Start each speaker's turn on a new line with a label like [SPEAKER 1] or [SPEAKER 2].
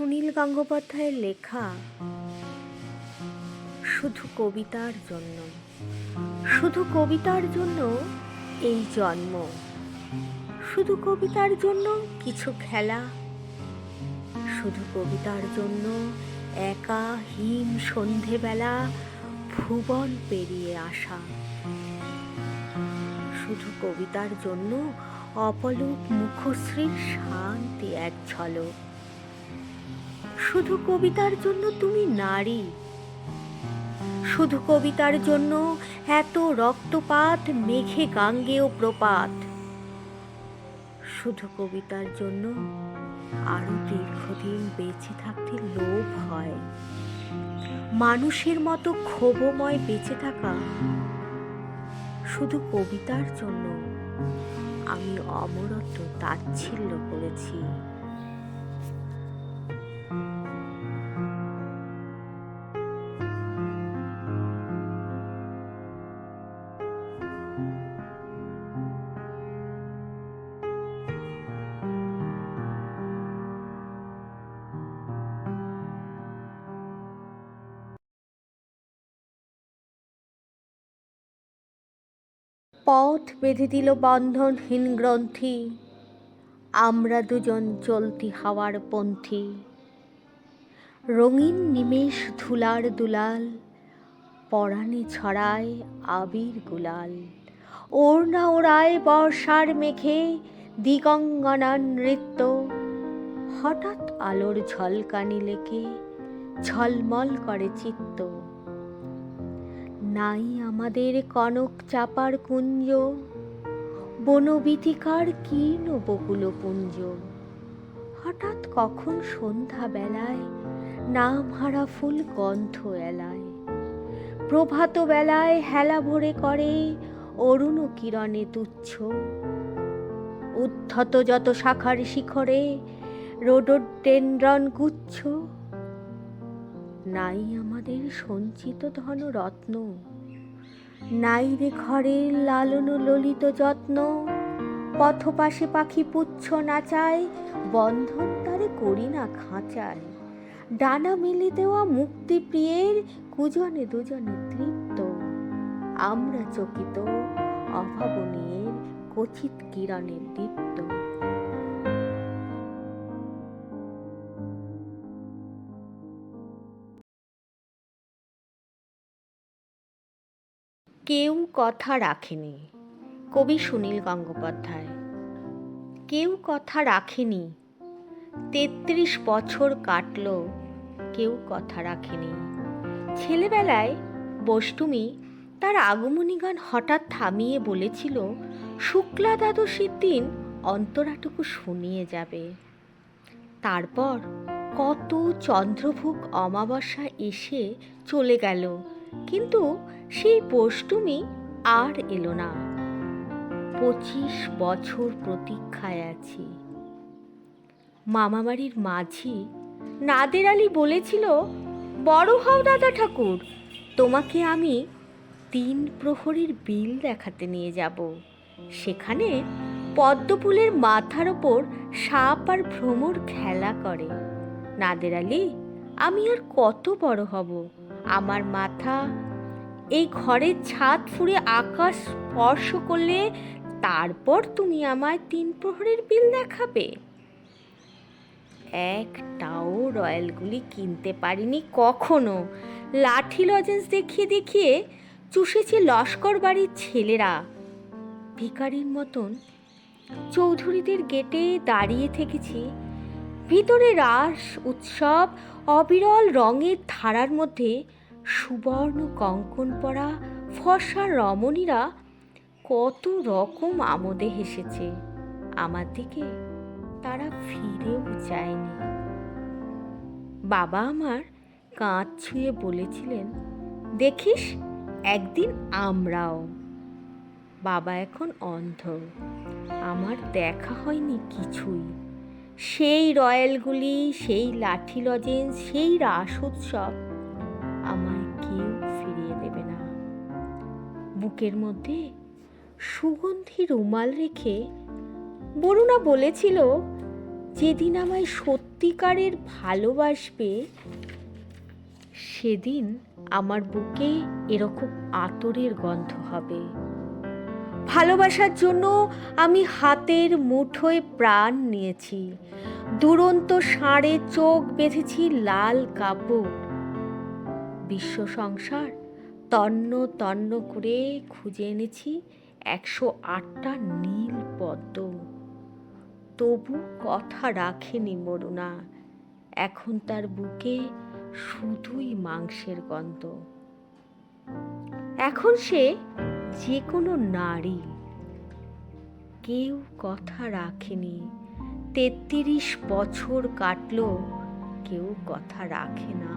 [SPEAKER 1] সুনীল গঙ্গোপাধ্যায়ের লেখা শুধু কবিতার জন্য, শুধু কবিতার জন্য এই জন্ম, শুধু কবিতার জন্য কিছু খেলা, শুধু কবিতার জন্য একা হিম সন্ধেবেলা ভুবন পেরিয়ে আসা, শুধু কবিতার জন্য অপলক মুখশ্রীর শান্তি এক ঝলক, শুধু কবিতার জন্য তুমি নারী, শুধু কবিতার জন্য এত রক্তপাত মেঘে গাঙ্গেয় প্রপাত, শুধু কবিতার জন্য আরো দীর্ঘদিন বেঁচে থাকতে লোভ হয়, মানুষের মতো ক্ষোভময় বেঁচে থাকা। শুধু কবিতার জন্য আমি অমরত্ব তাচ্ছিল্য করেছি। পথ বেঁধে দিল বন্ধনহীন গ্রন্থি, আমরা দুজন চলতি হাওয়ার পন্থী। রঙিন নিমেষ ধুলার দুলাল, পরাণে ছড়ায় আবির গুলাল। ওড়না ওড়ায় বর্ষার মেঘে দিগঙ্গনার নৃত্য, হঠাৎ আলোর ঝলকানি লেকে ঝলমল করে চিত্ত। নাই আমাদের কনক চাপার কুঞ্জ, বনবীথিকার কীর্ণ বকুল পুঞ্জ। হঠাৎ কখন সন্ধ্যা বেলায় নাম হারা ফুল গন্ধ এলায়, প্রভাত বেলায় হেলা ভরে করে অরুণ কিরণে তুচ্ছ। উদ্ধত যত শাখার শিখরে রোডোডেনড্রন গুচ্ছ। নাই আমাদের সঞ্চিত ধন রত্ন, নাই রে ঘরের লালন ললিত যত্ন। পথপাশে পাখি পুচ্ছ নাচায়, বন্ধন তারে করি না খাঁচায়। ডানা মেলে দেওয়া মুক্তি প্রিয়ের কুজনে দুজনে তৃপ্ত। আমরা চকিত অভাবনীয়ের কচিত কিরণের দীপ্ত। কেউ কথা রাখেনি। কবি সুনীল গঙ্গোপাধ্যায়। কেউ কথা রাখেনি, ৩৩ বছর কাটল, কেউ কথা রাখেনি। ছেলেবেলায় বষ্টুমি তার আগমনী গান হঠাৎ থামিয়ে বলেছিল শুক্লা দ্বাদশীর দিন অন্তরাটুকু শুনিয়ে যাবে। তারপর কত চন্দ্রভোগ অমাবস্যা এসে চলে গেল, কিন্তু সেই বষ্টুমি আর এলো না। ২৫ বছর প্রতীক্ষায় আছি। মামাবাড়ির মাঝি নাদের আলী বলেছিল, বড় হও দাদা ঠাকুর, তোমাকে আমি ৩ প্রহরীর বিল দেখাতে নিয়ে যাব। সেখানে পদ্মফুলের মাথার ওপর সাপ আর ভ্রমর খেলা করে। নাদের আলী, আমি আর কত বড় হব, আমার মাথা এই ঘরের ছাদ ফুঁড়ে আকাশ স্পর্শ করলে তারপর তুমি আমায় ৩ প্রহরীর বিল দেখাবে। একটাও রয়্যালগুলি কিনতে পারিনি কখনো। লাঠি লজেন্স দেখিয়ে দেখিয়ে চুষেছে লস্কর বাড়ির ছেলেরা। ভিখারির মতন চৌধুরীদের গেটে দাঁড়িয়ে থেকেছি। ভিতরে রাস উৎসব, অবিরল রঙের ধারার মধ্যে সুবর্ণ কঙ্কন পরা ফর্সা রমণীরা কত রকম আমোদে হেসেছে। আমার দিকে তারা ফিরেও চায়নি। বাবা আমার কাঁধ ছুঁয়ে বলেছিলেন, দেখিস একদিন আমরাও। বাবা এখন অন্ধ, আমার দেখা হয়নি কিছুই। সেই রয়্যালগুলি, সেই লাঠি লজেন্স, সেই রাস উৎসব আমায় কেউ ফিরিয়ে দেবে না। বুকের মধ্যে সুগন্ধি রুমাল রেখে বরুণা বলেছিল, যেদিন আমায় সত্যিকারের ভালোবাসবে, সেদিন আমার বুকে এরকম আতরের গন্ধ হবে। ভালোবাসার জন্য আমি হাতের মুঠোয় প্রাণ নিয়েছি, দুরন্ত ষাঁড়ে চোখ বেঁধেছি লাল কাপড়। বিশ্ব সংসার তন্ন তন্ন করে খুঁজে এনেছি 108টা নীল পদ্ম। তবু কথা রাখেনি মরুনা, এখন তার বুকে শুধুই মাংসের গন্ধ। এখন সে যে কোনো নারী, কেউ কথা রাখেনি। 33 বছর কাটলো, কেউ কথা রাখে না।